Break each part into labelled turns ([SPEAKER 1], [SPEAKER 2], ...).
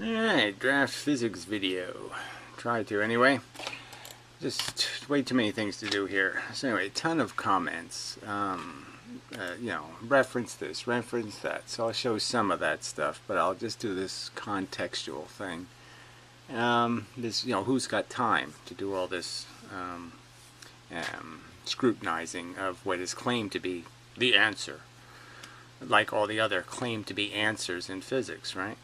[SPEAKER 1] Alright, draft physics video. Try to anyway. Just way too many things to do here. So anyway, a ton of comments. Reference this, reference that. So I'll show some of that stuff, but I'll just do this contextual thing. Who's got time to do all this scrutinizing of what is claimed to be the answer, like all the other claimed to be answers in physics, right?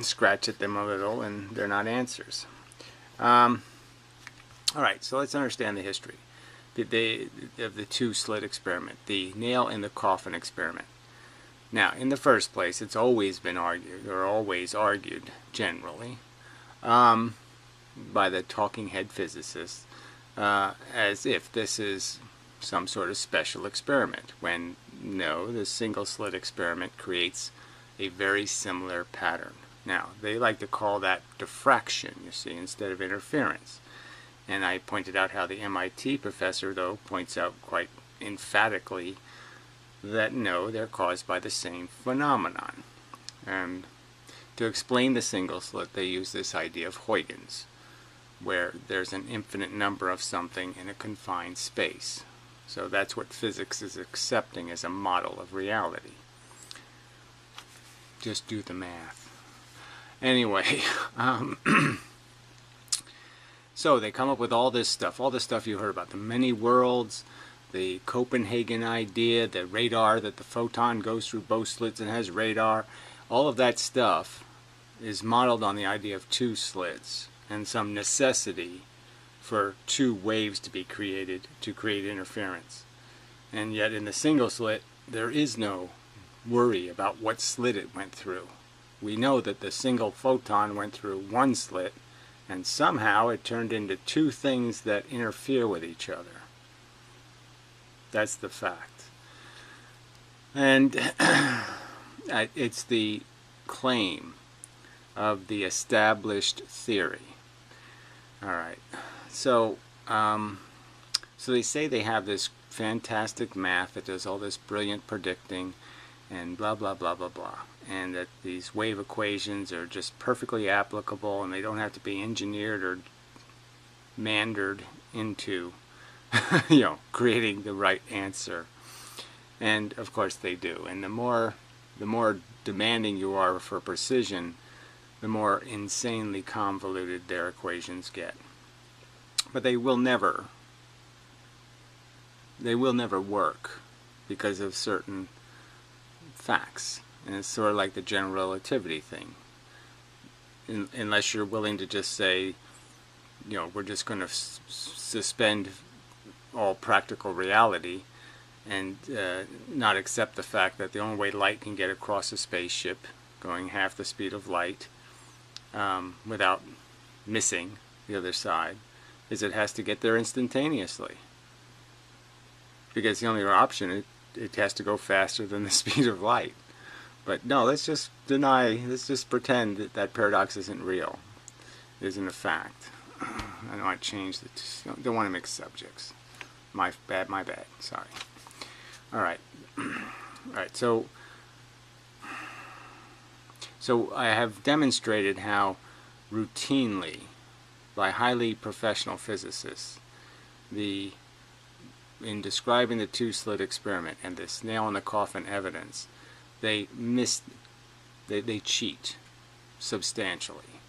[SPEAKER 1] Scratch at them a little, and they're not answers. Alright, so let's understand the history of the two-slit experiment, the nail in the coffin experiment. Now, in the first place, it's always been argued, or always argued, generally, by the talking head physicists, as if this is some sort of special experiment, when no, the single-slit experiment creates a very similar pattern. Now, they like to call that diffraction, you see, instead of interference. And I pointed out how the MIT professor, though, points out quite emphatically that no, they're caused by the same phenomenon. And to explain the single slit, they use this idea of Huygens, where there's an infinite number of something in a confined space. So that's what physics is accepting as a model of reality. Just do the math. Anyway, so they come up with all this stuff you heard about, the many worlds, the Copenhagen idea, the radar, that the photon goes through both slits and has radar. All of that stuff is modeled on the idea of two slits and some necessity for two waves to be created to create interference. And yet in the single slit, there is no worry about what slit it went through. We know that the single photon went through one slit, and somehow it turned into two things that interfere with each other. That's the fact. And it's the claim of the established theory. Alright, so they say they have this fantastic math that does all this brilliant predicting and blah blah blah blah blah, and that these wave equations are just perfectly applicable and they don't have to be engineered or mandered into creating the right answer. And of course they do. And the more demanding you are for precision, the more insanely convoluted their equations get. But they will never work because of certain facts. And it's sort of like the general relativity thing. Unless you're willing to just say, we're just going to suspend all practical reality and not accept the fact that the only way light can get across a spaceship going half the speed of light without missing the other side is it has to get there instantaneously. Because the only option, it has to go faster than the speed of light. But no, let's just pretend that that paradox isn't real. It isn't a fact. I don't want to change don't want to mix subjects. My bad, sorry. Alright. Alright, so I have demonstrated how routinely, by highly professional physicists, in describing the two-slit experiment and this nail-in-the-coffin evidence, they cheat substantially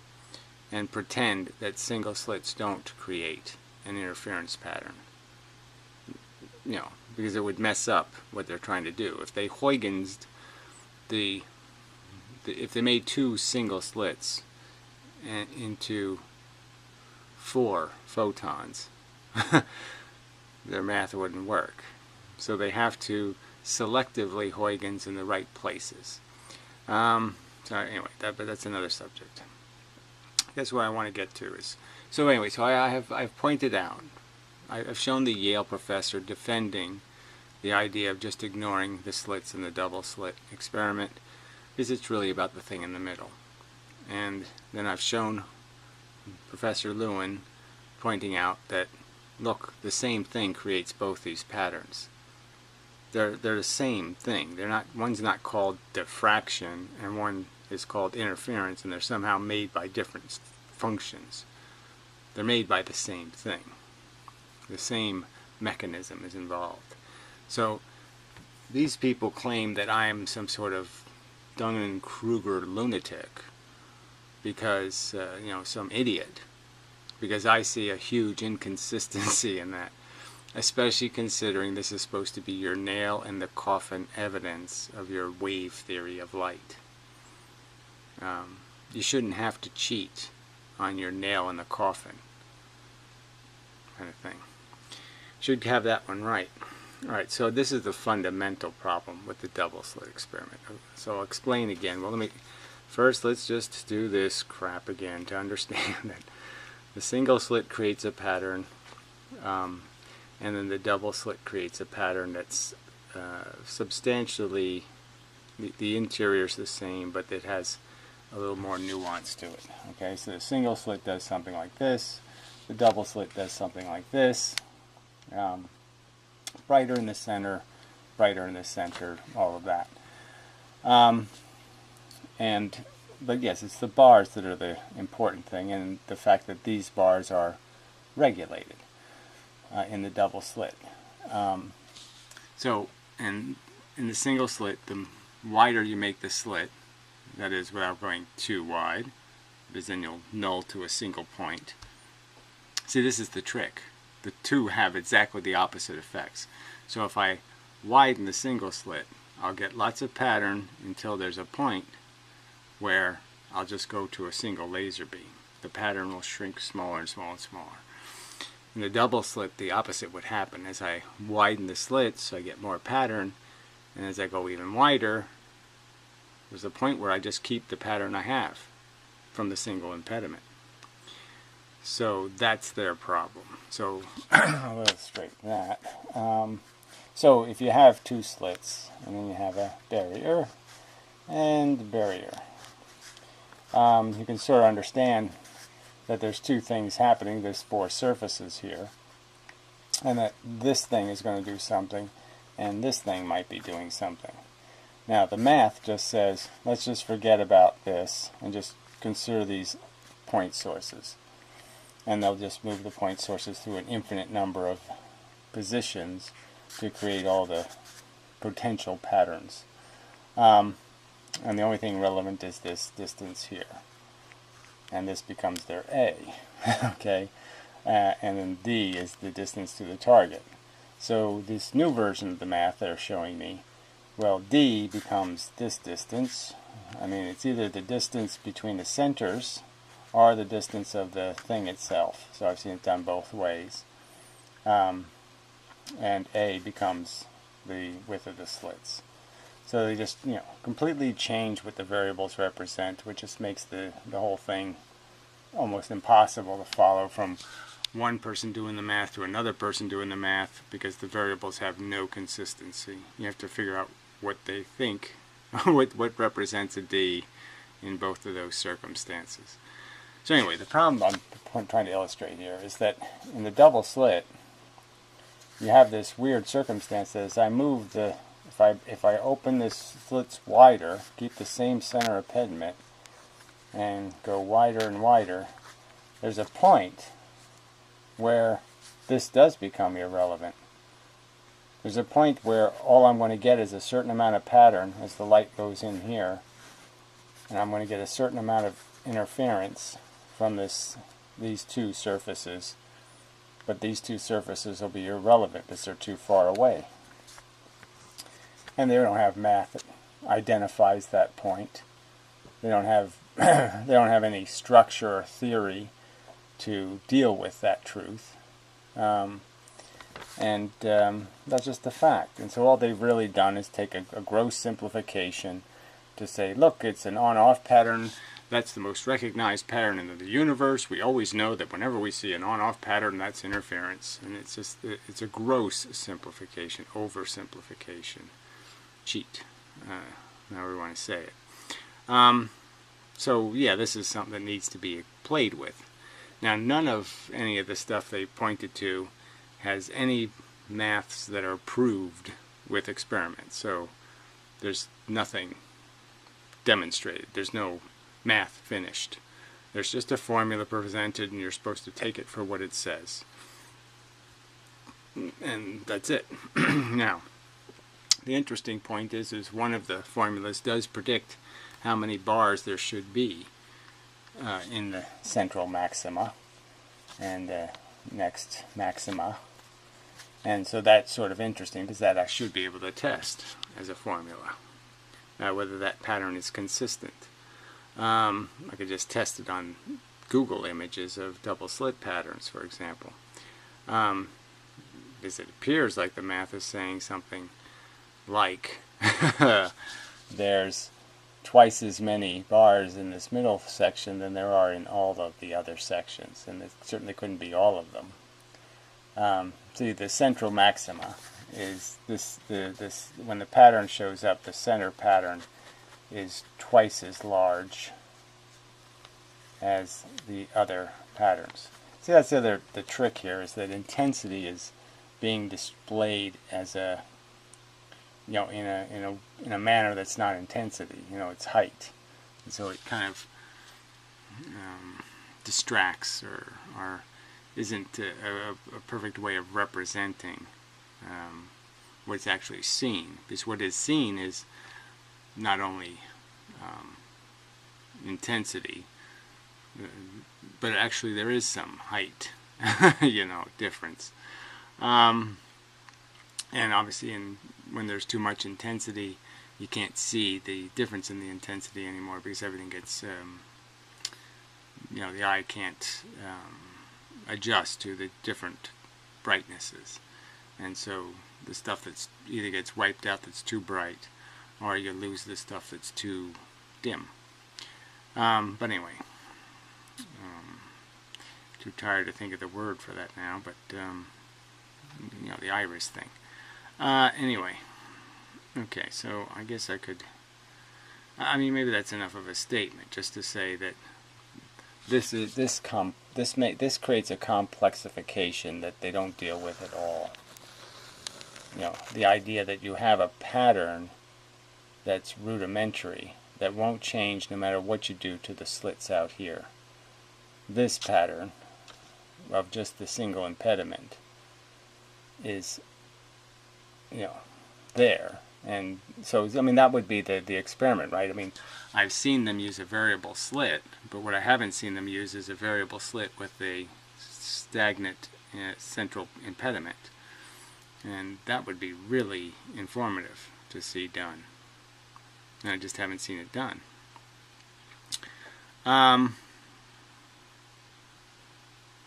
[SPEAKER 1] and pretend that single slits don't create an interference pattern. Because it would mess up what they're trying to do. If they Huygensed if they made two single slits into 4 photons, their math wouldn't work. So they have to selectively Huygens in the right places. So anyway, but that's another subject. I guess what I want to get to is, so anyway, so I've pointed out, I've shown the Yale professor defending the idea of just ignoring the slits in the double slit experiment, because it's really about the thing in the middle. And then I've shown Professor Lewin pointing out that, look, the same thing creates both these patterns. They're the same thing. They're not. One's not called diffraction, and one is called interference, and they're somehow made by different functions. They're made by the same thing. The same mechanism is involved. So these people claim that I am some sort of Dunning-Kruger lunatic because, some idiot, because I see a huge inconsistency in that, especially considering this is supposed to be your nail in the coffin evidence of your wave theory of light. You shouldn't have to cheat on your nail in the coffin kind of thing. Should have that one right. Alright, so this is the fundamental problem with the double slit experiment. So I'll explain again. Well, let's just do this crap again to understand that the single slit creates a pattern, and then the double slit creates a pattern that's substantially, the interior is the same, but it has a little more nuance to it. Okay, so the single slit does something like this, the double slit does something like this. Brighter in the center, all of that. But yes, it's the bars that are the important thing, and the fact that these bars are regulated in the double slit. And in the single slit, the wider you make the slit, that is without going too wide, because then you'll null to a single point. See, this is the trick. The two have exactly the opposite effects. So if I widen the single slit, I'll get lots of pattern until there's a point where I'll just go to a single laser beam. The pattern will shrink smaller and smaller and smaller. In the double slit, the opposite would happen. As I widen the slits, I get more pattern, and as I go even wider, there's a point where I just keep the pattern I have from the single impediment. So that's their problem. So I'll illustrate that. So if you have two slits, and then you have a barrier and a barrier, you can sort of understand that there's two things happening. There's four surfaces here, and that this thing is going to do something, and this thing might be doing something. Now the math just says, let's just forget about this and just consider these point sources. And they'll just move the point sources through an infinite number of positions to create all the potential patterns. And the only thing relevant is this distance here. And this becomes their A. Okay? And then D is the distance to the target. So this new version of the math they're showing me, well, D becomes this distance. I mean, it's either the distance between the centers or the distance of the thing itself. So I've seen it done both ways. And A becomes the width of the slits. So they just, completely change what the variables represent, which just makes the whole thing almost impossible to follow from one person doing the math to another person doing the math, because the variables have no consistency. You have to figure out what they think, what represents a D in both of those circumstances. So anyway, the problem I'm trying to illustrate here is that in the double slit, you have this weird circumstance that as I move if I open this slits wider, keep the same center of impediment, and go wider and wider, there's a point where this does become irrelevant. There's a point where all I'm going to get is a certain amount of pattern as the light goes in here, and I'm going to get a certain amount of interference from these two surfaces, but these two surfaces will be irrelevant because they're too far away. And they don't have math that identifies that point. They don't have they don't have any structure or theory to deal with that truth. That's just the fact. And so all they've really done is take a gross simplification to say, look, it's an on-off pattern. That's the most recognized pattern in the universe. We always know that whenever we see an on-off pattern, that's interference. And it's a gross simplification, oversimplification, cheat, however we want to say it. So yeah, this is something that needs to be played with. Now, none of any of the stuff they pointed to has any maths that are proved with experiments. So there's nothing demonstrated. There's no math finished. There's just a formula presented, and you're supposed to take it for what it says. And that's it. Now, the interesting point is one of the formulas does predict how many bars there should be in the central maxima and the next maxima. And so that's sort of interesting, because that I should be able to test as a formula, whether that pattern is consistent. I could just test it on Google images of double slit patterns, for example. Because it appears like the math is saying something like there's twice as many bars in this middle section than there are in all of the other sections, and it certainly couldn't be all of them. See, the central maxima is this when the pattern shows up, the center pattern is twice as large as the other patterns. See, that's the trick here, is that intensity is being displayed as a, you know, in a manner that's not intensity. You know, it's height, and so it kind of distracts or isn't a perfect way of representing what's actually seen. Because what is seen is not only intensity, but actually there is some height, you know, difference. And obviously when there's too much intensity, you can't see the difference in the intensity anymore, because everything gets, you know, the eye can't adjust to the different brightnesses. And so the stuff that's either gets wiped out that's too bright, or you lose the stuff that's too dim. But anyway, too tired to think of the word for that now, but you know, the iris thing. Anyway, okay, so I guess I could, I mean, maybe that's enough of a statement just to say that this creates a complexification that they don't deal with at all. You know, the idea that you have a pattern that's rudimentary, that won't change no matter what you do to the slits out here. This pattern of just the single impediment is, you know, there. And so, I mean, that would be the experiment, right? I mean, I've seen them use a variable slit, but what I haven't seen them use is a variable slit with a stagnant central impediment. And that would be really informative to see done. And I just haven't seen it done.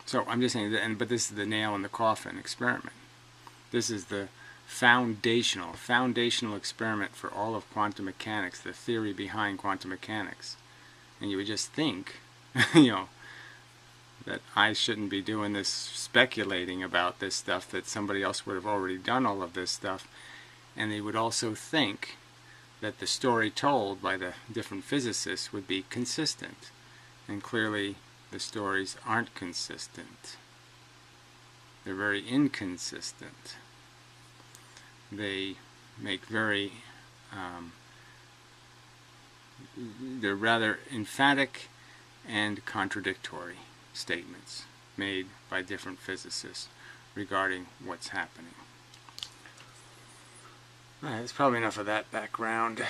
[SPEAKER 1] So I'm just saying that, but this is the nail in the coffin experiment. This is the foundational experiment for all of quantum mechanics, the theory behind quantum mechanics. And you would just think, you know, that I shouldn't be doing this, speculating about this stuff, that somebody else would have already done all of this stuff. And they would also think that the story told by the different physicists would be consistent. And clearly the stories aren't consistent. They're very inconsistent. They make very, they're rather emphatic and contradictory statements made by different physicists regarding what's happening. Alright, that's probably enough of that background.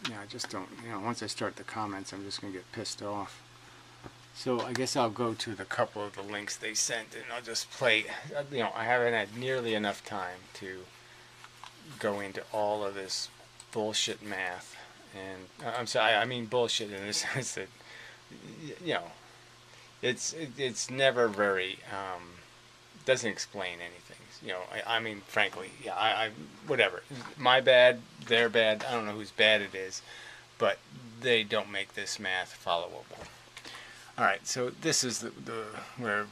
[SPEAKER 1] Yeah, I just don't, you know, once I start the comments, I'm just going to get pissed off. So I guess I'll go to the couple of the links they sent, and I'll just play, you know, I haven't had nearly enough time to go into all of this bullshit math. And I'm sorry, I mean bullshit in the sense that, you know, it's never very, doesn't explain anything. You know, I mean, frankly, yeah, I whatever. My bad, their bad, I don't know whose bad it is, but they don't make this math followable. Alright, so this is where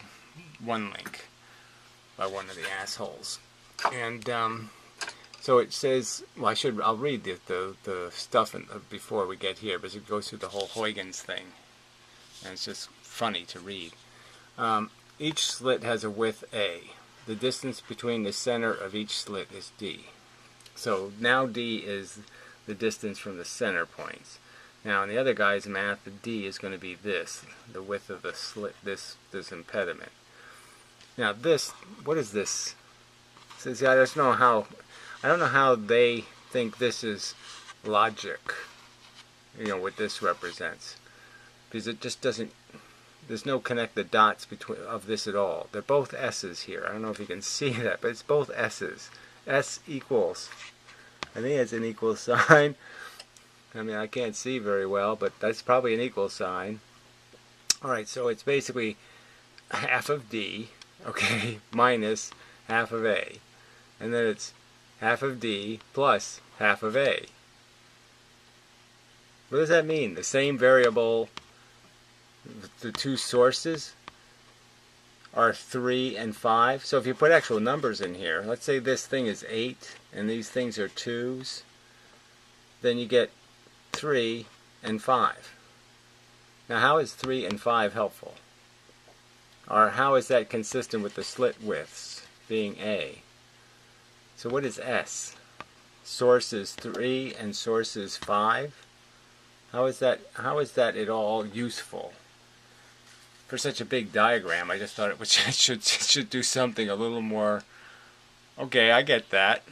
[SPEAKER 1] one link by one of the assholes. And so it says, well, I'll read the stuff before we get here, because it goes through the whole Huygens thing. And it's just funny to read. Each slit has a width A. The distance between the center of each slit is D. So now D is the distance from the center points. Now in the other guy's math, the D is going to be this, the width of the slit, this impediment. Now this, what is this? Since I don't know how they think this is logic, you know, what this represents, because it just doesn't, there's no connect the dots between of this at all. They're both S's here. I don't know if you can see that, but it's both S's. S equals, I think it's an equal sign. I mean, I can't see very well, but that's probably an equal sign. Alright, so it's basically half of D, okay, minus half of A. And then it's half of D plus half of A. What does that mean? The same variable, the two sources are 3 and 5. So if you put actual numbers in here, let's say this thing is 8 and these things are 2's, then you get 3 and 5. Now how is 3 and 5 helpful? Or how is that consistent with the slit widths being A? So what is S? Source is 3 and source is 5. How is that at all useful? For such a big diagram, I just thought it should do something a little more. Okay, I get that.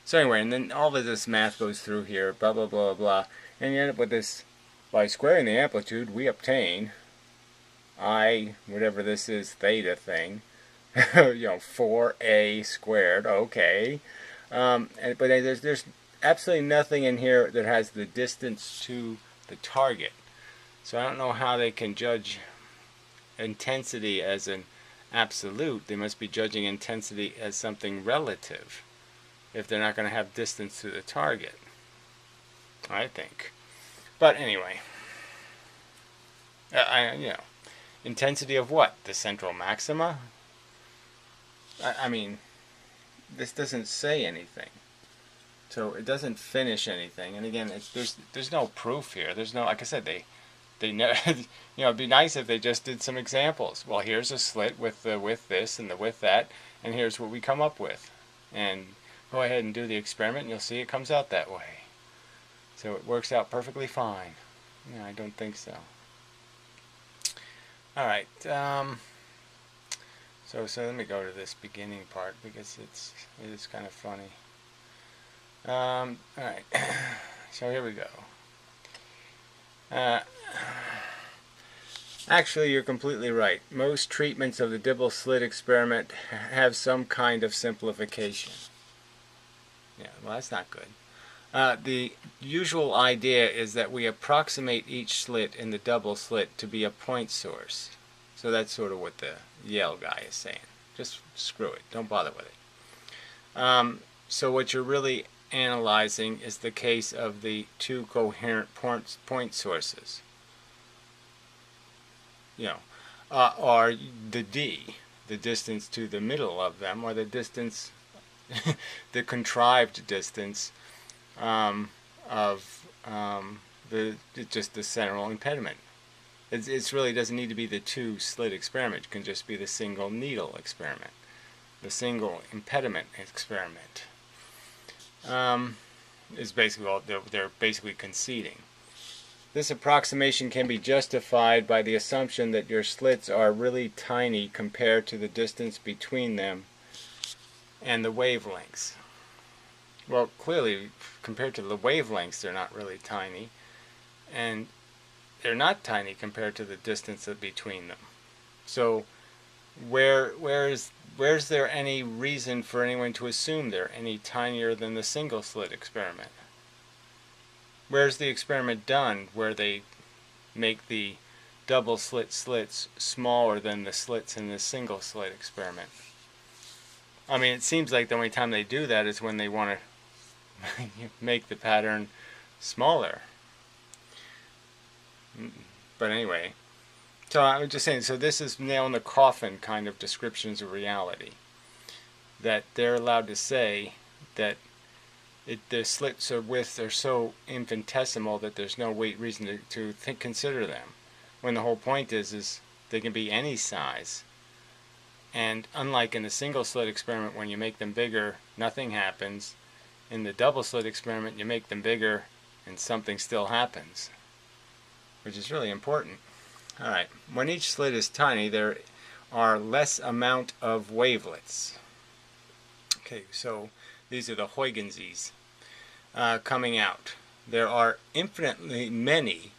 [SPEAKER 1] So anyway, and then all of this math goes through here, blah blah blah blah, and you end up with this. By squaring the amplitude, we obtain I, whatever this is, theta thing, you know, 4a squared. Okay, but there's absolutely nothing in here that has the distance to the target. So I don't know how they can judge intensity as an absolute. They must be judging intensity as something relative if they're not going to have distance to the target, I think. But anyway, you know, intensity of what? The central maxima? I mean, this doesn't say anything. So it doesn't finish anything. And again, there's no proof here. There's no, like I said, they never, you know, it'd be nice if they just did some examples. Well, here's a slit with the width this and the width that, and here's what we come up with. And go ahead and do the experiment, and you'll see it comes out that way. So it works out perfectly fine. Yeah, I don't think so. All right. So let me go to this beginning part because it is kind of funny. All right. So here we go. Actually, you're completely right. Most treatments of the Dibble slit experiment have some kind of simplification. Yeah, well, that's not good. The usual idea is that we approximate each slit in the double slit to be a point source. So that's sort of what the Yale guy is saying. Just screw it. Don't bother with it. So what you're really analyzing is the case of the two coherent point sources. You know, or the D, the distance to the middle of them, or the distance, the contrived distance of just the central impediment. It really doesn't need to be the two slit experiment. It can just be the single needle experiment, the single impediment experiment. Is basically all they're basically conceding. This approximation can be justified by the assumption that your slits are really tiny compared to the distance between them and the wavelengths. Well, clearly, compared to the wavelengths, they're not really tiny, and they're not tiny compared to the distance between them. So, where's there any reason for anyone to assume they're any tinier than the single slit experiment? Where's the experiment done where they make the double slit slits smaller than the slits in the single slit experiment? I mean, it seems like the only time they do that is when they want to make the pattern smaller. But anyway, so I was just saying, so this is nail in the coffin kind of descriptions of reality. That they're allowed to say that the slits or widths are so infinitesimal that there's no reason to consider them. When the whole point is they can be any size. And unlike in the single slit experiment, when you make them bigger, nothing happens. In the double slit experiment, you make them bigger and something still happens, which is really important. Alright, when each slit is tiny, there are less amount of wavelets. Okay, so these are the Huygenses coming out. There are infinitely many,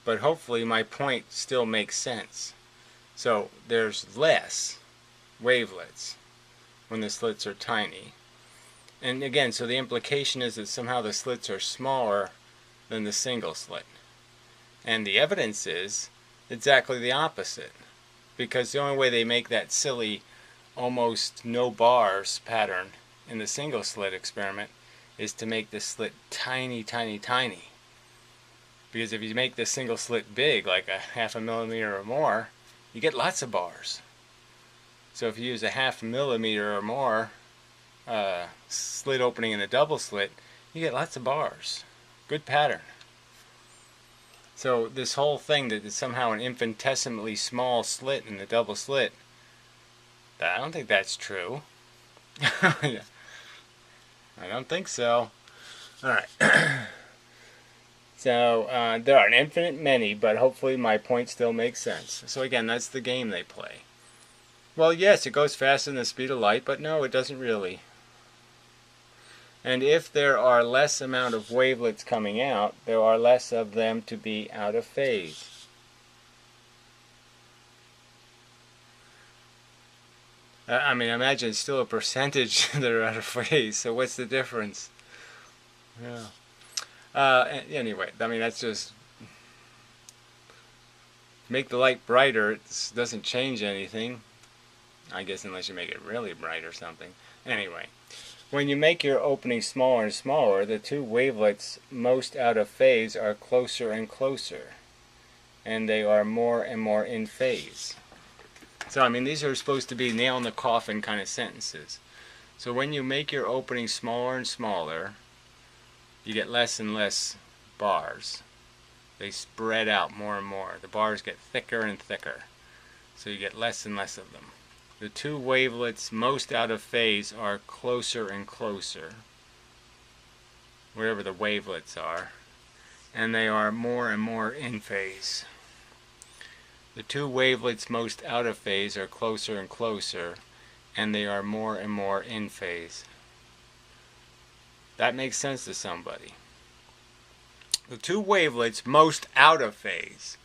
[SPEAKER 1] but hopefully my point still makes sense. So there's less wavelets when the slits are tiny. And again, so the implication is that somehow the slits are smaller than the single slit. And the evidence is exactly the opposite. Because the only way they make that silly almost no bars pattern in the single slit experiment is to make the slit tiny, tiny, tiny. Because if you make the single slit big, like a 0.5 millimeter or more, you get lots of bars. So if you use a 0.5 millimeter or more slit opening in a double slit, you get lots of bars. Good pattern. So this whole thing that is somehow an infinitesimally small slit in the double slit, I don't think that's true. I don't think so. Alright. So there are an infinite many, but hopefully my point still makes sense. So again, that's the game they play. Well, yes, it goes faster than the speed of light, but no, it doesn't really. And if there are less amount of wavelets coming out, there are less of them to be out of phase. I mean, imagine it's still a percentage that are out of phase, so what's the difference? Yeah. Anyway, I mean, that's just... Make the light brighter, it doesn't change anything. I guess unless you make it really bright or something. Anyway. When you make your opening smaller and smaller, the two wavelets most out of phase are closer and closer. And they are more and more in phase. So, I mean, these are supposed to be nail in the coffin kind of sentences. So when you make your opening smaller and smaller, you get less and less bars. They spread out more and more. The bars get thicker and thicker. So you get less and less of them. The two wavelets most out of phase are closer and closer, wherever the wavelets are, and they are more and more in phase. The two wavelets most out of phase are closer and closer, and they are more and more in phase. That makes sense to somebody. The two wavelets most out of phase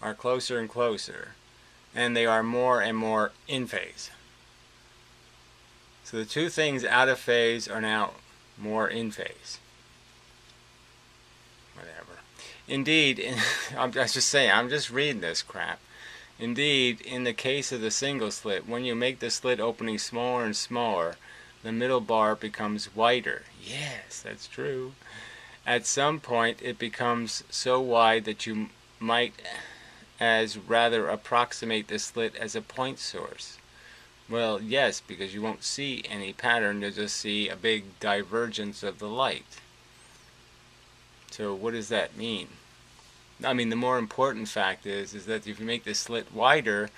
[SPEAKER 1] are closer and closer, and they are more and more in phase. So the two things out of phase are now more in phase. Whatever. Indeed, I'm just reading this crap. Indeed, in the case of the single slit, when you make the slit opening smaller and smaller, the middle bar becomes wider. Yes, that's true. At some point, it becomes so wide that you might as rather approximate the slit as a point source. Well, yes, because you won't see any pattern, you'll just see a big divergence of the light. So what does that mean? I mean, the more important fact is that if you make the slit wider,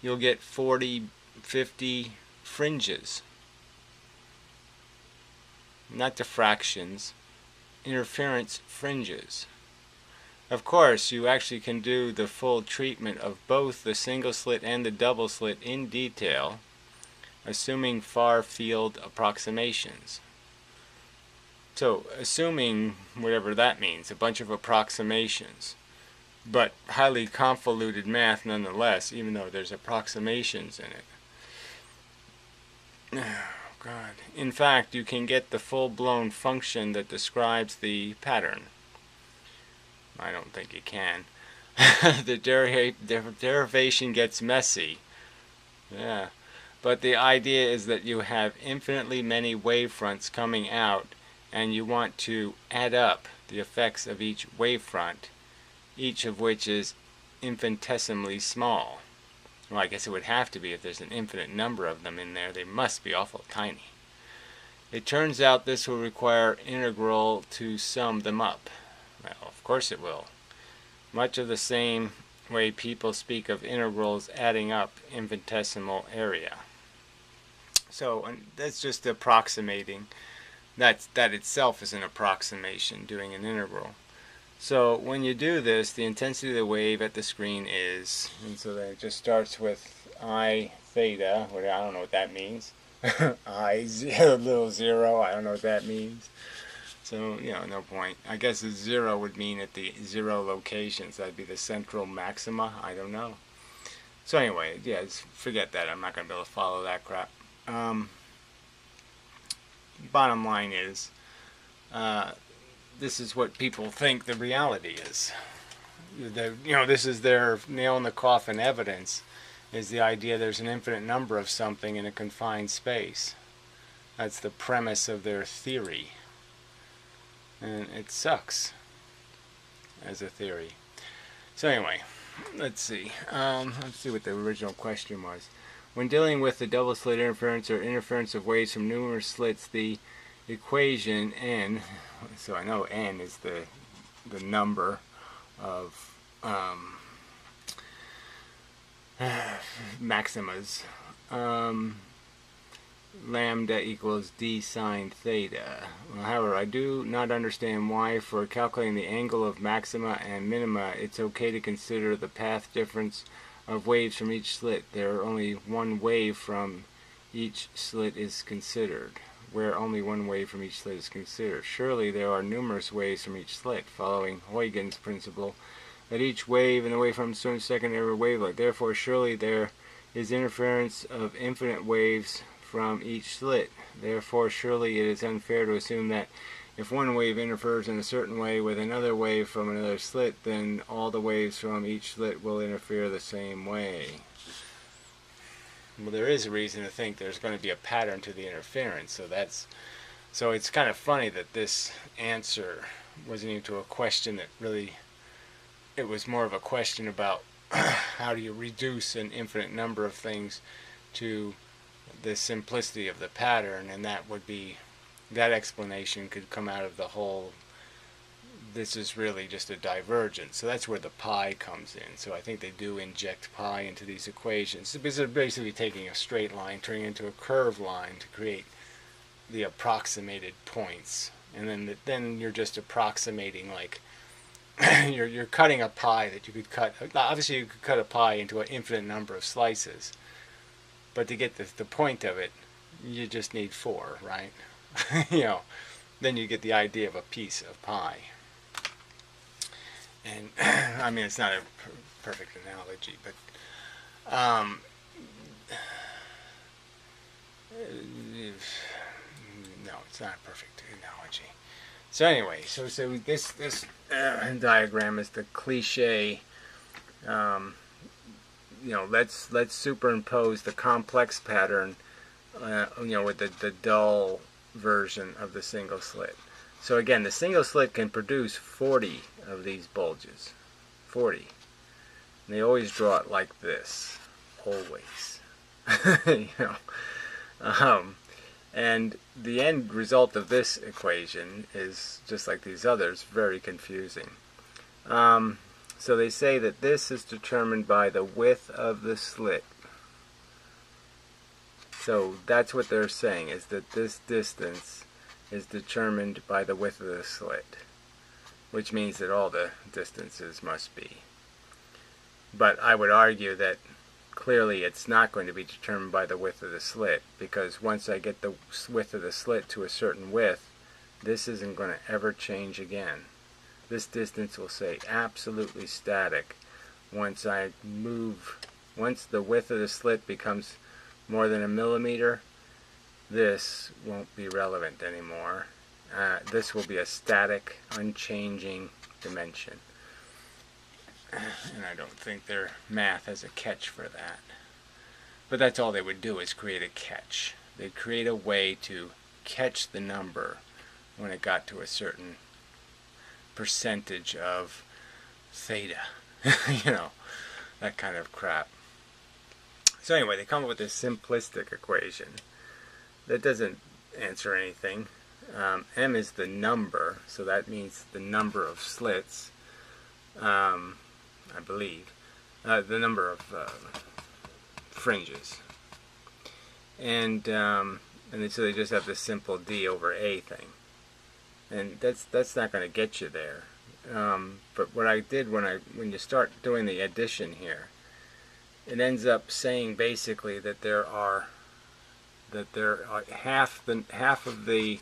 [SPEAKER 1] you'll get 40, 50 fringes. Not diffractions, interference fringes. Of course, you actually can do the full treatment of both the single slit and the double slit in detail, assuming far field approximations. So, assuming whatever that means, a bunch of approximations, but highly convoluted math nonetheless, even though there's approximations in it. Oh, God. In fact, you can get the full-blown function that describes the pattern. I don't think you can. The derivation gets messy. Yeah. But the idea is that you have infinitely many wavefronts coming out, and you want to add up the effects of each wavefront, each of which is infinitesimally small. Well, I guess it would have to be if there's an infinite number of them in there. They must be awful tiny. It turns out this will require integral to sum them up. Well, of course it will. Much of the same way people speak of integrals adding up infinitesimal area. So that's just approximating that itself is an approximation, doing an integral. So when you do this, the intensity of the wave at the screen is, and so then it just starts with I theta, I don't know what that means. I little zero, I don't know what that means. So, no point. I guess a zero would mean at the zero locations. That'd be the central maxima. I don't know. So anyway, yeah, forget that. I'm not going to be able to follow that crap. Bottom line is, this is what people think the reality is. This is their nail in the coffin evidence, is the idea there's an infinite number of something in a confined space. That's the premise of their theory. And it sucks as a theory. So anyway, let's see. Let's see what the original question was. When dealing with the double slit interference or interference of waves from numerous slits, the equation n, so I know n is the number of maximas. Lambda equals d sine theta. Well, however, I do not understand why for calculating the angle of maxima and minima it's okay to consider the path difference of waves from each slit. There are only one wave from each slit is considered. Where only one wave from each slit is considered. Surely there are numerous waves from each slit, following Huygens' principle that each wave in the waveform is a secondary wavelength. Therefore, surely there is interference of infinite waves from each slit. Therefore, surely it is unfair to assume that if one wave interferes in a certain way with another wave from another slit, then all the waves from each slit will interfere the same way. Well, there is a reason to think there's going to be a pattern to the interference. So it's kind of funny that this answer wasn't even to a question that really, it was more of a question about how do you reduce an infinite number of things to the simplicity of the pattern, and that explanation could come out of the whole, this is really just a divergence. So that's where the pi comes in. So I think they do inject pi into these equations because they're basically taking a straight line, turning it into a curved line to create the approximated points, and then you're just approximating, like you're cutting a pie that you could cut. Obviously you could cut a pie into an infinite number of slices, but to get the point of it, you just need 4, right? Then you get the idea of a piece of pie. And I mean, it's not a perfect analogy, but no, it's not a perfect analogy. So anyway, so this diagram is the cliche. Let's superimpose the complex pattern, with the dull version of the single slit. So again, the single slit can produce 40 of these bulges. 40. And they always draw it like this. Always. And the end result of this equation is, just like these others, very confusing. So they say that this is determined by the width of the slit. So that's what they're saying, is that this distance is determined by the width of the slit, which means that all the distances must be. But I would argue that clearly it's not going to be determined by the width of the slit, because once I get the width of the slit to a certain width, this isn't going to ever change again. This distance will stay absolutely static once the width of the slit becomes more than 1 millimeter. This won't be relevant anymore. This will be a static, unchanging dimension. And I don't think their math has a catch for that. But that's all they would do, is create a catch. They'd create a way to catch the number when it got to a certain percentage of theta. That kind of crap. So anyway, they come up with this simplistic equation that doesn't answer anything. M is the number, so that means the number of slits, I believe, the number of fringes. And And so they just have this simple D over A thing. And that's not going to get you there. But what I did when you start doing the addition here, it ends up saying basically that there are half of the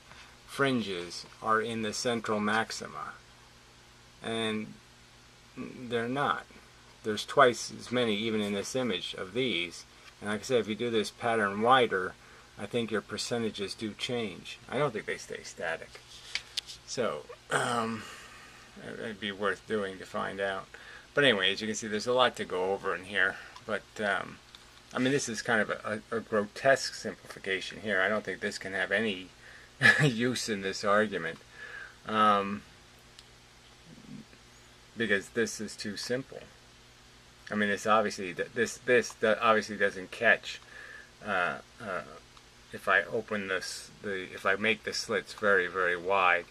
[SPEAKER 1] fringes are in the central maxima, and they're not. There's twice as many even in this image of these. And like I said, if you do this pattern wider, I think your percentages do change. I don't think they stay static. So it'd be worth doing to find out. But anyway, as you can see, there's a lot to go over in here. But I mean, this is kind of a grotesque simplification here. I don't think this can have any use in this argument, because this is too simple. I mean, this obviously obviously doesn't catch. If I open this, if I make the slits very, very wide,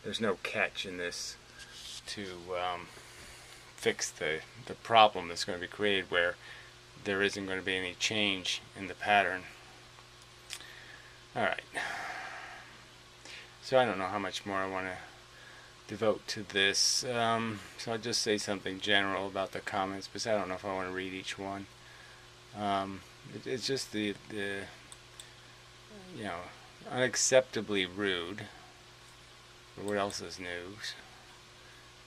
[SPEAKER 1] there's no catch in this to fix the problem that's going to be created where there isn't going to be any change in the pattern. Alright, so I don't know how much more I want to devote to this, so I'll just say something general about the comments, because I don't know if I want to read each one. It's just the you know, unacceptably rude. What else is news?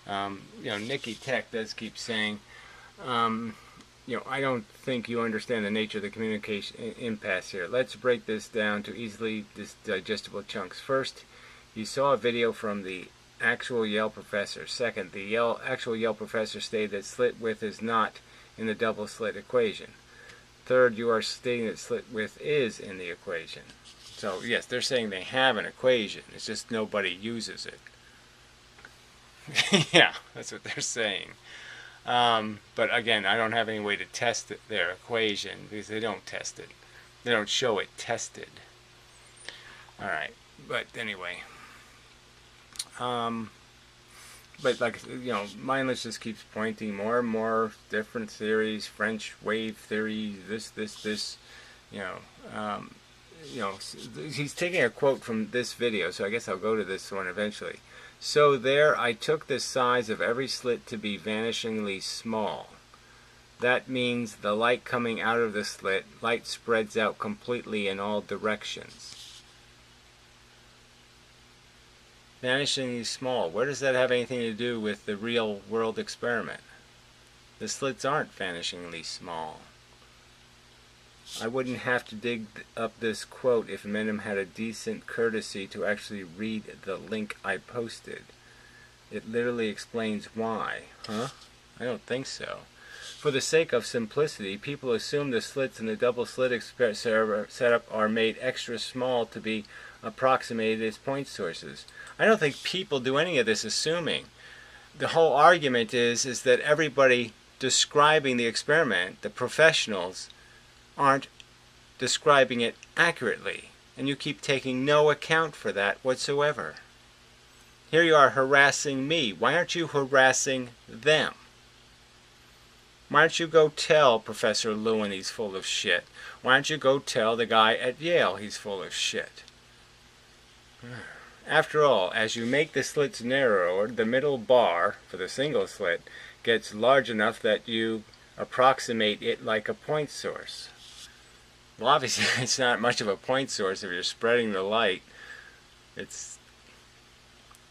[SPEAKER 1] You know, Nikki Tech does keep saying, you know, I don't think you understand the nature of the communication impasse here. Let's break this down to easily digestible chunks. First, you saw a video from the actual Yale professor. Second, the actual Yale professor stated that slit width is not in the double slit equation. Third, you are stating that slit width is in the equation. So yes, they're saying they have an equation. It's just nobody uses it. Yeah, that's what they're saying. But again, I don't have any way to test their equation because they don't test it. They don't show it tested. Alright, but anyway. But like, you know, mindless just keeps pointing more and more different theories, French wave theory, this, you know, he's taking a quote from this video, so I guess I'll go to this one eventually. So there, I took the size of every slit to be vanishingly small. That means the light coming out of the slit, light spreads out completely in all directions. Vanishingly small. Where does that have anything to do with the real world experiment? The slits aren't vanishingly small. I wouldn't have to dig up this quote if Menem had a decent courtesy to actually read the link I posted. It literally explains why. Huh? I don't think so. For the sake of simplicity, people assume the slits in the double slit setup are made extra small to be approximated as point sources. I don't think people do any of this assuming. The whole argument is that everybody describing the experiment, the professionals, aren't describing it accurately, and you keep taking no account for that whatsoever. Here you are harassing me. Why aren't you harassing them? Why don't you go tell Professor Lewin he's full of shit? Why don't you go tell the guy at Yale he's full of shit? After all, as you make the slits narrower, the middle bar for the single slit gets large enough that you approximate it like a point source. Well, obviously it's not much of a point source if you're spreading the light. It's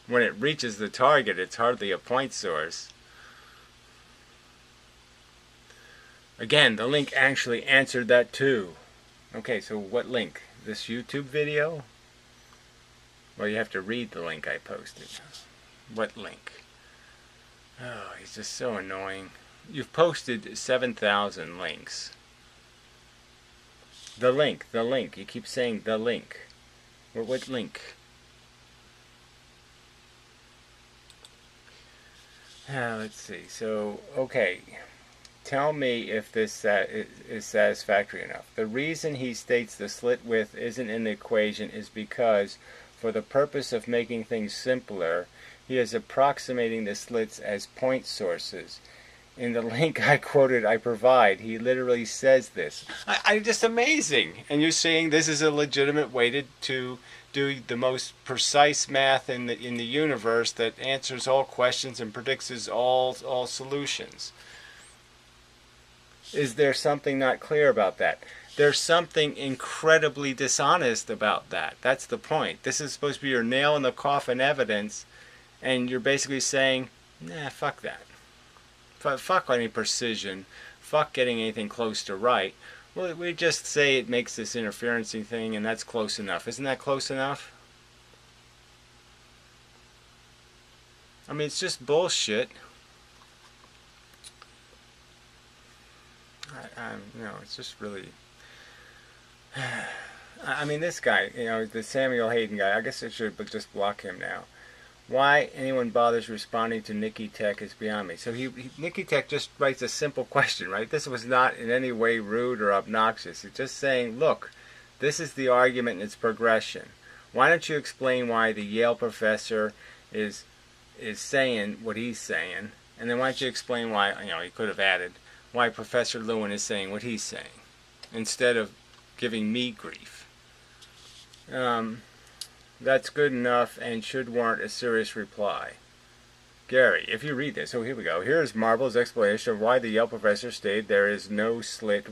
[SPEAKER 1] when it reaches the target, it's hardly a point source. Again, the link actually answered that too. Okay, so what link? This YouTube video? Well, you have to read the link I posted. What link? Oh, he's just so annoying. You've posted 7,000 links. The link. You keep saying the link. Well, what link? Let's see. So, okay. Tell me if this is satisfactory enough. The reason he states the slit width isn't in the equation is because, for the purpose of making things simpler, he is approximating the slits as point sources. In the link I quoted, I provide, he literally says this. I just amazing. And you're saying this is a legitimate way to do the most precise math in the universe that answers all questions and predicts all solutions. Is there something not clear about that? There's something incredibly dishonest about that. That's the point. This is supposed to be your nail in the coffin evidence, and you're basically saying, nah, fuck that. Fuck any precision. Fuck getting anything close to right. Well, we just say it makes this interferencing thing, and that's close enough. Isn't that close enough? I mean, it's just bullshit. It's just really... I mean, this guy, the Samuel Hayden guy, I guess I should just block him now. Why anyone bothers responding to Nikki Tech is beyond me. So Nikki Tech just writes a simple question, right? This was not in any way rude or obnoxious. It's just saying, look, this is the argument and its progression. Why don't you explain why the Yale professor is saying what he's saying, and then why don't you explain why, he could have added, why Professor Lewin is saying what he's saying, instead of giving me grief. That's good enough and should warrant a serious reply. Gary, if you read this, here we go. Here's Marble's explanation of why the Yale professor stated there is no slit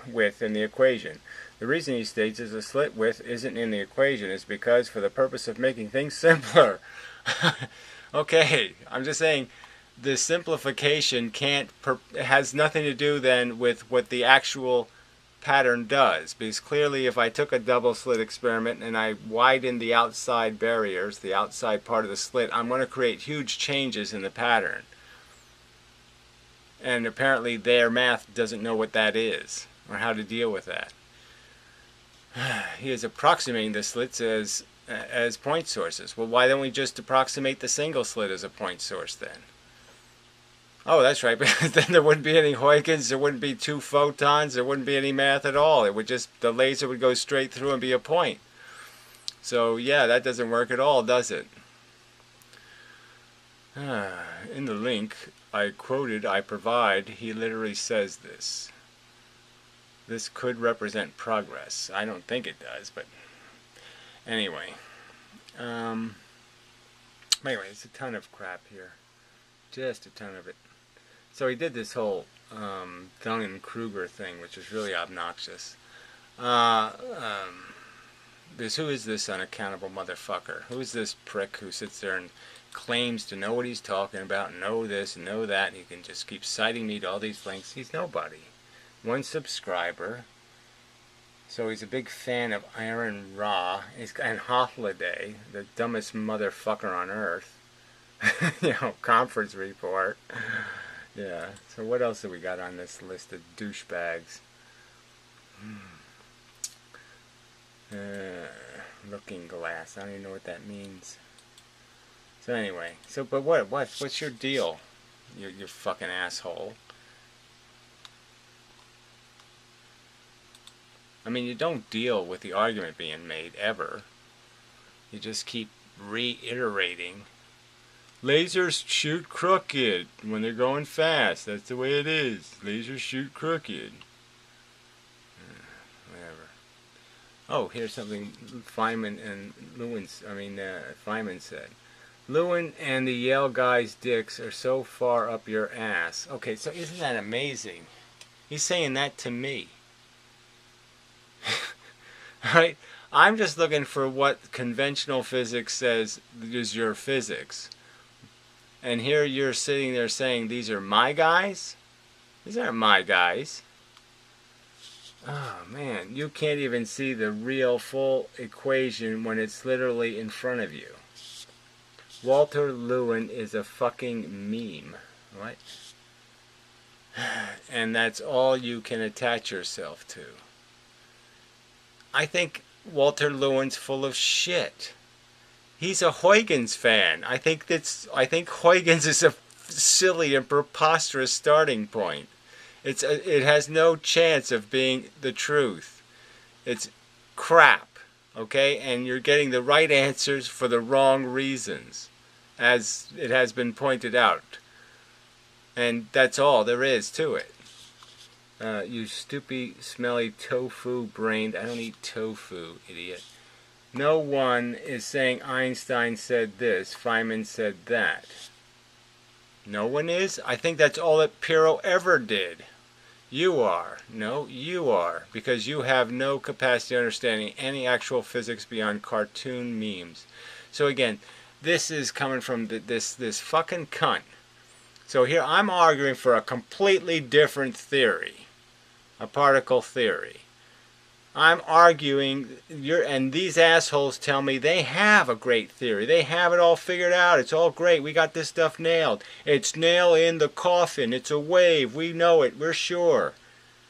[SPEAKER 1] width in the equation. The reason he states is the slit width isn't in the equation is because for the purpose of making things simpler. Okay, I'm just saying the simplification has nothing to do then with what the actual pattern does, because clearly if I took a double slit experiment and I widened the outside barriers, the outside part of the slit, I'm going to create huge changes in the pattern. And apparently their math doesn't know what that is or how to deal with that. He is approximating the slits as point sources. Well, why don't we just approximate the single slit as a point source then? Oh, that's right, because then there wouldn't be any Huygens, there wouldn't be two photons, there wouldn't be any math at all. It would just, the laser would go straight through and be a point. So, yeah, that doesn't work at all, does it? In the link I quoted, I provide, he literally says this. This could represent progress. I don't think it does, but anyway. Anyway, it's a ton of crap here. Just a ton of it. So he did this whole Dunning-Kruger thing, which is really obnoxious. Who is this unaccountable motherfucker? Who is this prick who sits there and claims to know what he's talking about, know this and know that, and he can just keep citing me to all these links? He's nobody. One subscriber. So he's a big fan of Aaron Ra and Holiday, the dumbest motherfucker on earth. Conference report. Yeah. So what else have we got on this list of douchebags? Looking glass. I don't even know what that means. So anyway. But what's your deal? You fucking asshole. I mean, you don't deal with the argument being made ever. You just keep reiterating. Lasers shoot crooked when they're going fast. That's the way it is. Lasers shoot crooked. Whatever. Oh, here's something Feynman said. Lewin and the Yale guy's dicks are so far up your ass. Okay, so isn't that amazing? He's saying that to me. Right? I'm just looking for what conventional physics says is your physics. And here you're sitting there saying, these are my guys? These aren't my guys. Oh, man. You can't even see the real full equation when it's literally in front of you. Walter Lewin is a fucking meme. What? And that's all you can attach yourself to. I think Walter Lewin's full of shit. He's a Huygens fan. I think Huygens is a silly and preposterous starting point. It has no chance of being the truth. It's crap, okay? And you're getting the right answers for the wrong reasons, as it has been pointed out. And that's all there is to it. You stupid, smelly, tofu-brained. I don't eat tofu, idiot. No one is saying Einstein said this, Feynman said that. No one is? I think that's all that Pirro ever did. You are. No, you are. Because you have no capacity of understanding any actual physics beyond cartoon memes. So again, this is coming from this fucking cunt. So here I'm arguing for a completely different theory. A particle theory. I'm arguing, and these assholes tell me they have a great theory. They have it all figured out. It's all great. We got this stuff nailed. It's nail in the coffin. It's a wave. We know it. We're sure.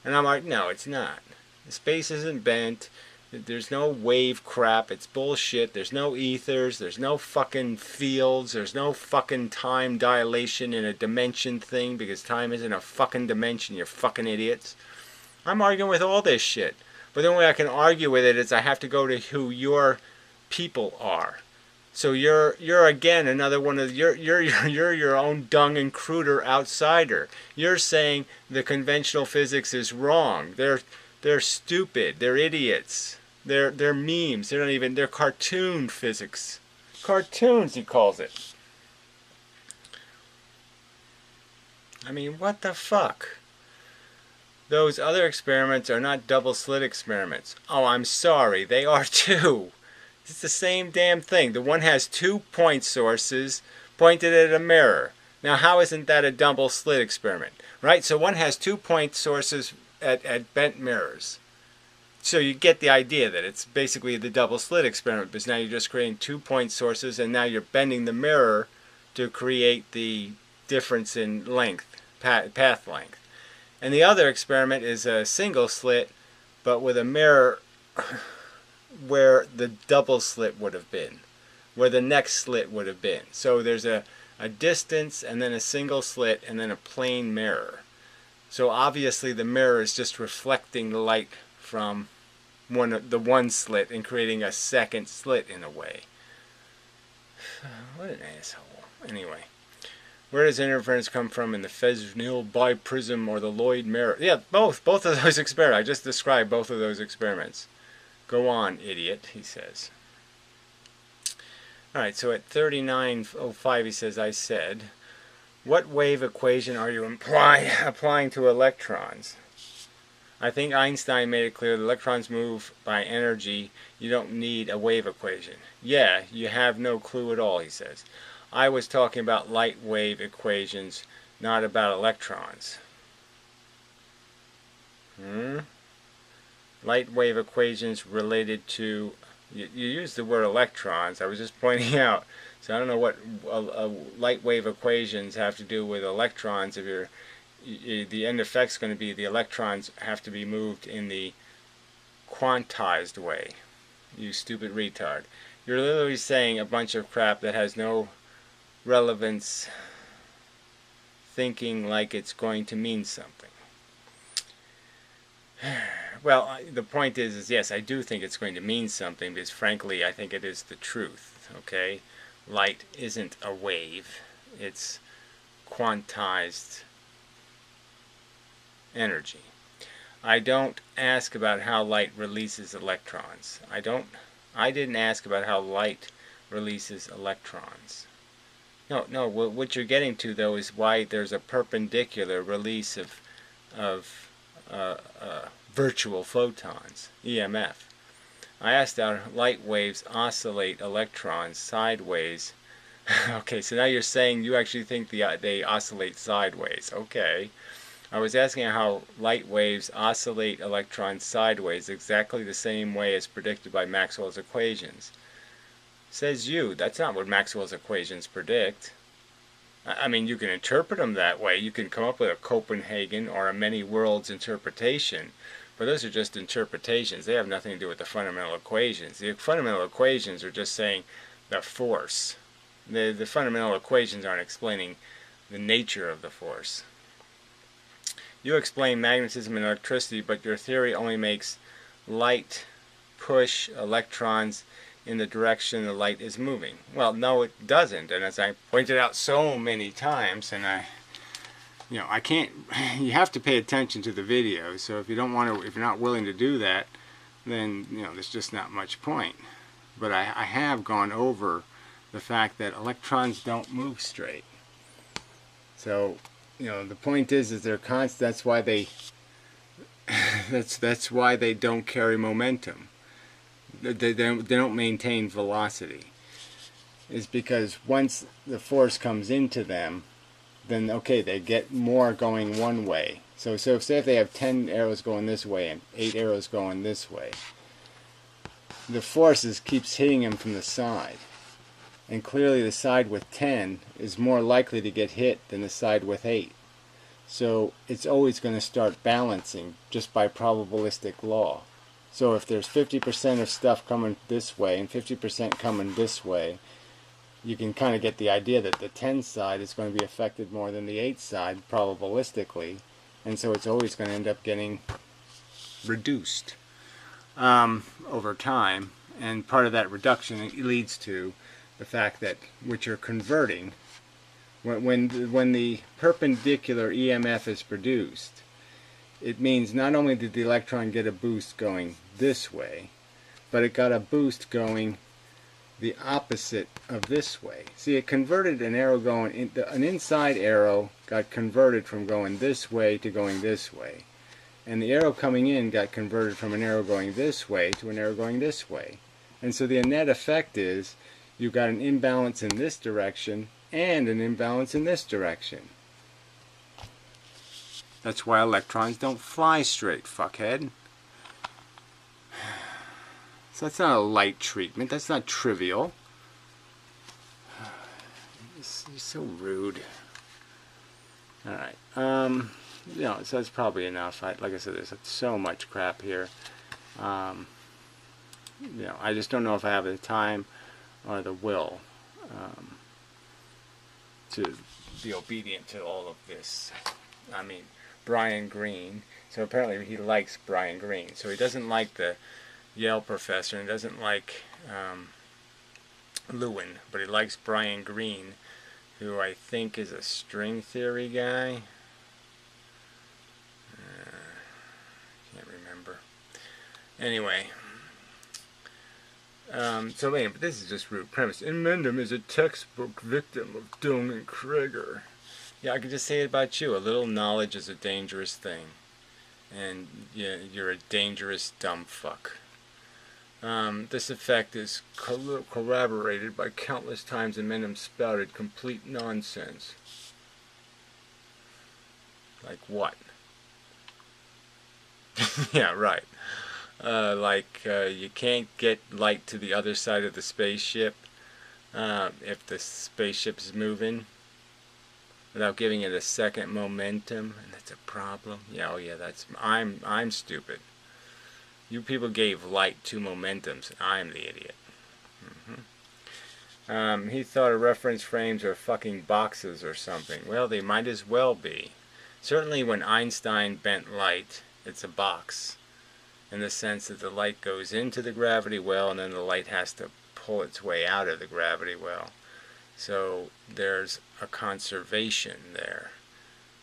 [SPEAKER 1] And I'm like, no, it's not. The space isn't bent. There's no wave crap. It's bullshit. There's no ethers. There's no fucking fields. There's no fucking time dilation in a dimension thing because time isn't a fucking dimension, you fucking idiots. I'm arguing with all this shit. But the only way I can argue with it is I have to go to who your people are. So you're again another one of you're your own dung and cruder outsider. You're saying the conventional physics is wrong. They're stupid. They're idiots. They're memes. They're cartoon physics. Cartoons, he calls it. I mean, what the fuck? Those other experiments are not double slit experiments. Oh, I'm sorry. They are too. It's the same damn thing. The one has 2 point sources pointed at a mirror. Now, how isn't that a double slit experiment? Right? So one has 2 point sources at bent mirrors. So you get the idea that it's basically the double slit experiment, because now you're just creating 2 point sources and now you're bending the mirror to create the difference in length, path length. And the other experiment is a single slit, but with a mirror where the double slit would have been, where the next slit would have been. So there's a distance and then a single slit and then a plane mirror. So obviously the mirror is just reflecting the light from the one slit and creating a second slit in a way. What an asshole. Anyway. Where does interference come from in the Fresnel biprism or the Lloyd mirror? Yeah, both of those experiments. I just described both of those experiments. Go on, idiot, he says. Alright, so at 39:05 he says, I said, what wave equation are you applying to electrons? I think Einstein made it clear that electrons move by energy. You don't need a wave equation. Yeah, you have no clue at all, he says. I was talking about light wave equations, not about electrons. Light wave equations related to, you use the word electrons, I was just pointing out. So I don't know what light wave equations have to do with electrons. If the end effect is going to be the electrons have to be moved in the quantized way. You stupid retard. You're literally saying a bunch of crap that has no relevance, thinking like it's going to mean something. Well, the point is yes, I do think it's going to mean something because frankly I think it is the truth, okay? Light isn't a wave, it's quantized energy. I don't ask about how light releases electrons. I didn't ask about how light releases electrons. No, what you're getting to though is why there's a perpendicular release of virtual photons, EMF. I asked how light waves oscillate electrons sideways. Okay, so now you're saying you actually think they oscillate sideways. Okay. I was asking how light waves oscillate electrons sideways exactly the same way as predicted by Maxwell's equations. Says you, that's not what Maxwell's equations predict. I mean, you can interpret them that way. You can come up with a Copenhagen or a many worlds interpretation, but those are just interpretations. They have nothing to do with the fundamental equations. The fundamental equations are just saying the force. The fundamental equations aren't explaining the nature of the force. You explain magnetism and electricity, but your theory only makes light push electrons in the direction the light is moving. Well, no, it doesn't. And as I pointed out so many times, and you know, I can't, you have to pay attention to the video. So if you don't want to, if you're not willing to do that, then, you know, there's just not much point. But I have gone over the fact that electrons don't move straight. So, you know, the point is they're constant. That's why they that's why they don't carry momentum. They don't maintain velocity. Is because once the force comes into them, then okay, they get more going one way. So say if they have 10 arrows going this way and 8 arrows going this way, the force keeps hitting them from the side. And clearly the side with 10 is more likely to get hit than the side with 8. So it's always going to start balancing just by probabilistic law. So if there's 50% of stuff coming this way and 50% coming this way, you can kind of get the idea that the 10 side is going to be affected more than the 8 side probabilistically, and so it's always going to end up getting reduced over time. And part of that reduction leads to the fact that which you're converting, when the perpendicular EMF is produced, it means not only did the electron get a boost going this way, but it got a boost going the opposite of this way. See, it converted an arrow going in, an inside arrow got converted from going this way to going this way, and the arrow coming in got converted from an arrow going this way to an arrow going this way. And so the net effect is you've got an imbalance in this direction and an imbalance in this direction. That's why electrons don't fly straight, fuckhead. So that's not a light treatment. That's not trivial. You're so rude. Alright. You know, so that's probably enough. Like I said, there's so much crap here. You know, I just don't know if I have the time or the will to be obedient to all of this. I mean, Brian Greene. So apparently he likes Brian Greene. So he doesn't like the Yale professor, and doesn't like Lewin, but he likes Brian Greene, who I think is a string theory guy. Can't remember. Anyway, so anyway, but this is just root premise. And Mendham is a textbook victim of Dung and Krieger. Yeah, I could just say it about you. A little knowledge is a dangerous thing, and yeah, you're a dangerous dumb fuck. This effect is corroborated by countless times and Mendham spouted complete nonsense. Like what? Yeah, right. You can't get light to the other side of the spaceship if the spaceship is moving without giving it a second momentum, and that's a problem. Yeah, oh yeah, I'm stupid. You people gave light 2 momentums. I'm the idiot. He thought reference frames are fucking boxes or something. Well, they might as well be. Certainly when Einstein bent light, it's a box, in the sense that the light goes into the gravity well and then the light has to pull its way out of the gravity well. So there's a conservation there.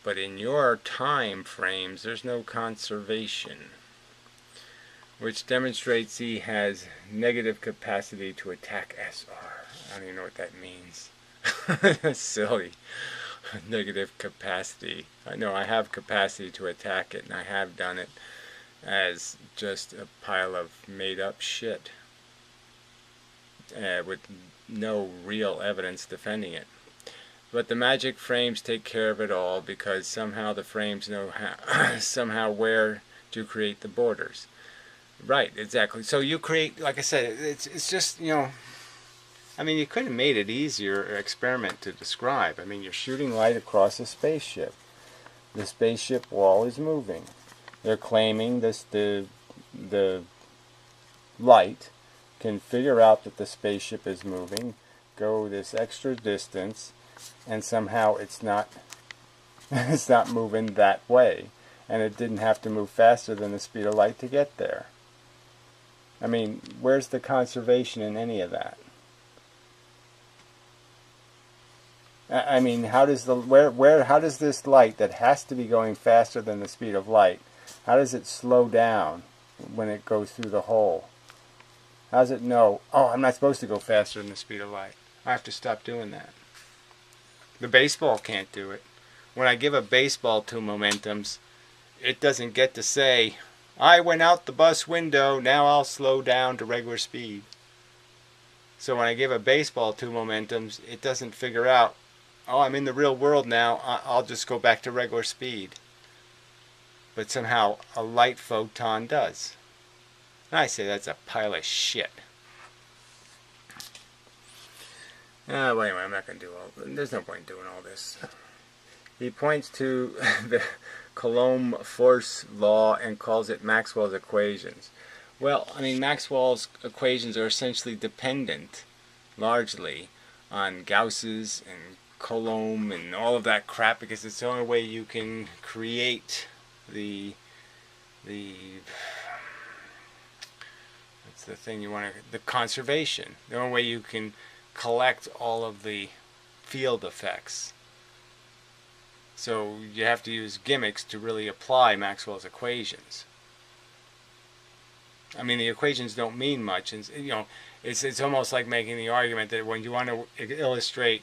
[SPEAKER 1] But in your time frames, there's no conservation, which demonstrates he has negative capacity to attack SR. I don't even know what that means. That's silly. Negative capacity. I know I have capacity to attack it, and I have done it as just a pile of made up shit with no real evidence defending it. But the magic frames take care of it all, because somehow the frames know how, somehow where to create the borders. Right, exactly. So you create, like I said, it's just, you know, I mean, you could have made it easier experiment to describe. I mean, you're shooting light across a spaceship. The spaceship wall is moving. They're claiming the light can figure out that the spaceship is moving, go this extra distance, and somehow it's not it's not moving that way, and it didn't have to move faster than the speed of light to get there. I mean, where's the conservation in any of that? I mean, how does how does this light that has to be going faster than the speed of light, how does it slow down when it goes through the hole? How does it know, oh, I'm not supposed to go faster than the speed of light? I have to stop doing that. The baseball can't do it. When I give a baseball two momentums, it doesn't get to say, I went out the bus window, now I'll slow down to regular speed. So when I give a baseball two momentums, it doesn't figure out, oh, I'm in the real world now, I'll just go back to regular speed. But somehow a light photon does. And I say that's a pile of shit. Well, anyway, I'm not going to do there's no point in doing all this. He points to the Coulomb force law and calls it Maxwell's equations. Well, I mean, Maxwell's equations are essentially dependent, largely, on Gauss's and Coulomb and all of that crap, because it's the only way you can create the thing you want to, the conservation. The only way you can collect all of the field effects. So you have to use gimmicks to really apply Maxwell's equations. I mean, the equations don't mean much, and you know, it's almost like making the argument that when you want to illustrate,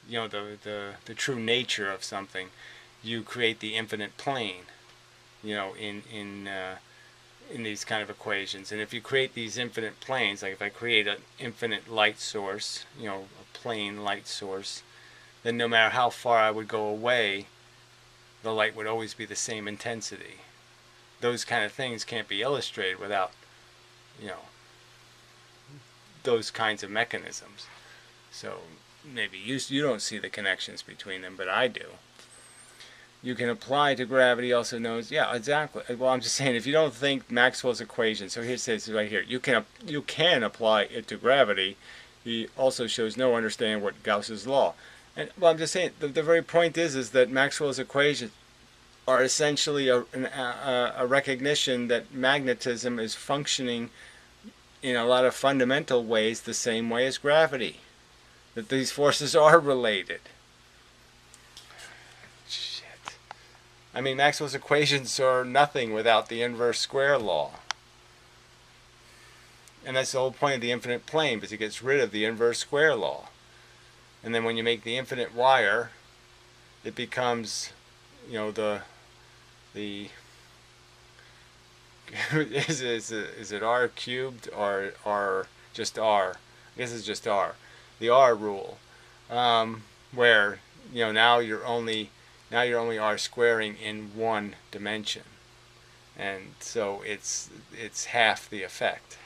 [SPEAKER 1] you know, the true nature of something, you create the infinite plane, you know, in these kind of equations. And if you create these infinite planes, like if I create an infinite light source, you know, a plane light source, then no matter how far I would go away, the light would always be the same intensity. Those kind of things can't be illustrated without, you know, those kinds of mechanisms. So maybe you don't see the connections between them, but I do. You can apply to gravity, also known as, yeah, exactly. Well, I'm just saying, if you don't think Maxwell's equation, so here it says right here, you can apply it to gravity. He also shows no understanding of what Gauss's law. And well, I'm just saying, the very point is that Maxwell's equations are essentially a recognition that magnetism is functioning in a lot of fundamental ways the same way as gravity. That these forces are related. Shit. I mean, Maxwell's equations are nothing without the inverse square law. And that's the whole point of the infinite plane, because it gets rid of the inverse square law. And then when you make the infinite wire, it becomes, you know, the is it r cubed or just r? I guess it's just r. The r rule, where, you know, now you're only r squaring in one dimension, and so it's half the effect.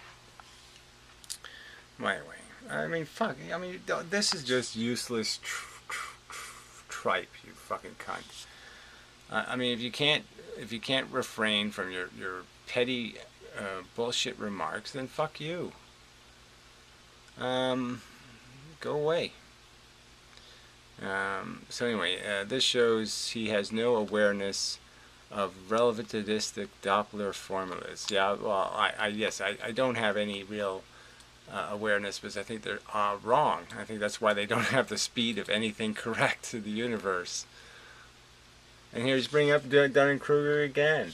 [SPEAKER 1] Anyway, I mean, fuck. I mean, this is just useless tripe, you fucking cunt. I mean, if you can't refrain from your petty bullshit remarks, then fuck you. Go away. So anyway, this shows he has no awareness of relativistic Doppler formulas. Yeah, well, I don't have any real awareness, because I think they're wrong. I think that's why they don't have the speed of anything correct to the universe. And here's bringing up Dunning-Kruger again.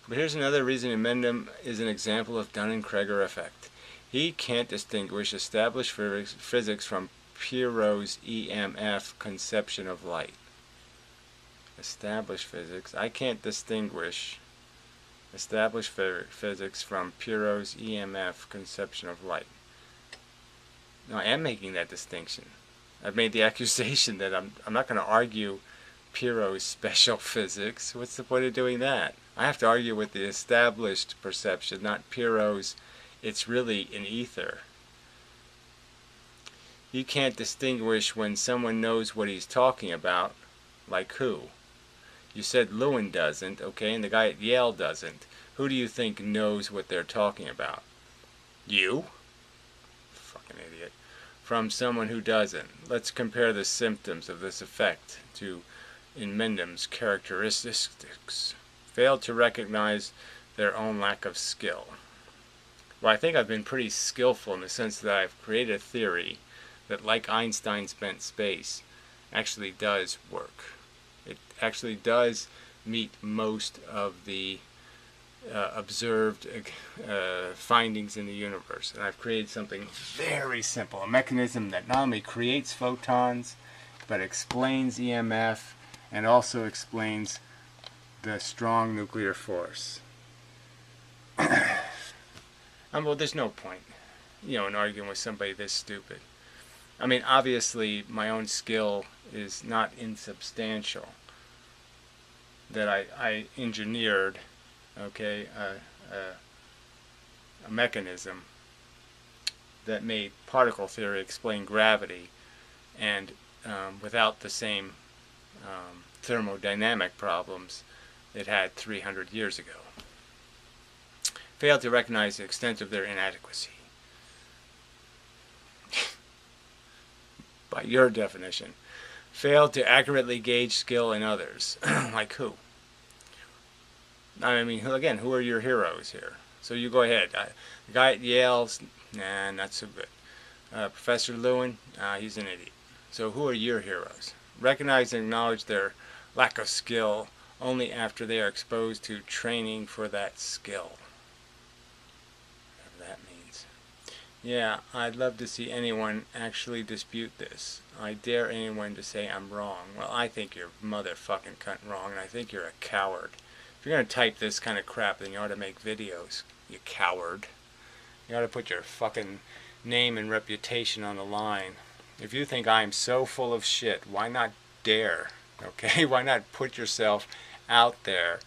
[SPEAKER 1] But here's another reason Mendham is an example of Dunning-Kruger effect. He can't distinguish established physics from Pirot's EMF conception of light. Established physics. I can't distinguish established physics from Pirot's EMF conception of light. No, I am making that distinction. I've made the accusation that I'm not going to argue Pirot's special physics. What's the point of doing that? I have to argue with the established perception, not Pirot's. It's really an ether. You can't distinguish when someone knows what he's talking about. Like who? You said Lewin doesn't, okay, and the guy at Yale doesn't. Who do you think knows what they're talking about? You? Fucking idiot. From someone who doesn't. Let's compare the symptoms of this effect in Mendham's characteristics. Failed to recognize their own lack of skill. Well, I think I've been pretty skillful in the sense that I've created a theory that, like Einstein's bent space, actually does work. It actually does meet most of the observed findings in the universe. And I've created something very simple, a mechanism that not only creates photons, but explains EMF and also explains the strong nuclear force. Well, there's no point, in arguing with somebody this stupid. I mean, obviously, my own skill is not insubstantial. That I engineered, okay, a mechanism that made particle theory explain gravity, and without the same thermodynamic problems it had 300 years ago. Failed to recognize the extent of their inadequacy. By your definition. Failed to accurately gauge skill in others. Like who? I mean, again, who are your heroes here? So you go ahead. The guy at Yale's, nah, not so good. Professor Lewin, he's an idiot. So who are your heroes? Recognize and acknowledge their lack of skill only after they are exposed to training for that skill. Whatever that means. Yeah, I'd love to see anyone actually dispute this. I dare anyone to say I'm wrong. Well, I think you're motherfucking cunt wrong, and I think you're a coward. If you're going to type this kind of crap, then you ought to make videos, you coward. You ought to put your fucking name and reputation on the line. If you think I'm so full of shit, why not dare? Okay? Why not put yourself out there?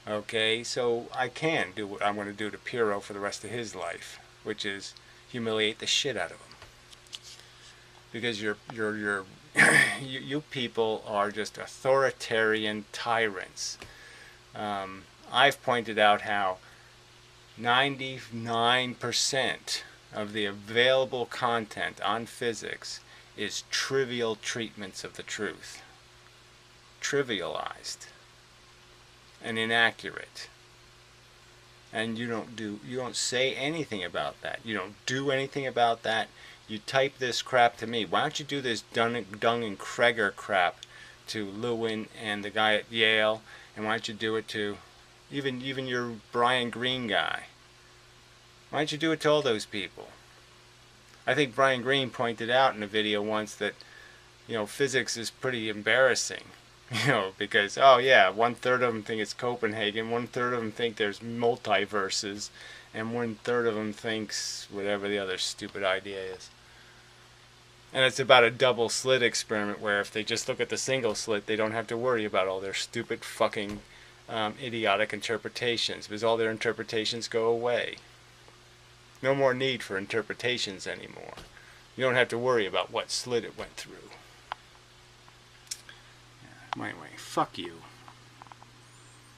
[SPEAKER 1] Okay? So I can do what I'm going to do to Piero for the rest of his life, which is humiliate the shit out of him. Because you people are just authoritarian tyrants. I've pointed out how 99% of the available content on physics is trivial treatments of the truth. Trivialized and inaccurate. And you don't say anything about that. You don't do anything about that. You type this crap to me. Why don't you do this Dung and Kreger crap to Lewin and the guy at Yale? And why don't you do it to even your Brian Greene guy? Why don't you do it to all those people? I think Brian Greene pointed out in a video once that, physics is pretty embarrassing. Because, oh yeah, 1/3 of them think it's Copenhagen, 1/3 of them think there's multiverses, and 1/3 of them thinks whatever the other stupid idea is. And it's about a double slit experiment where if they just look at the single slit, they don't have to worry about all their stupid fucking idiotic interpretations, because all their interpretations go away. No more need for interpretations anymore. You don't have to worry about what slit it went through. Anyway, fuck you.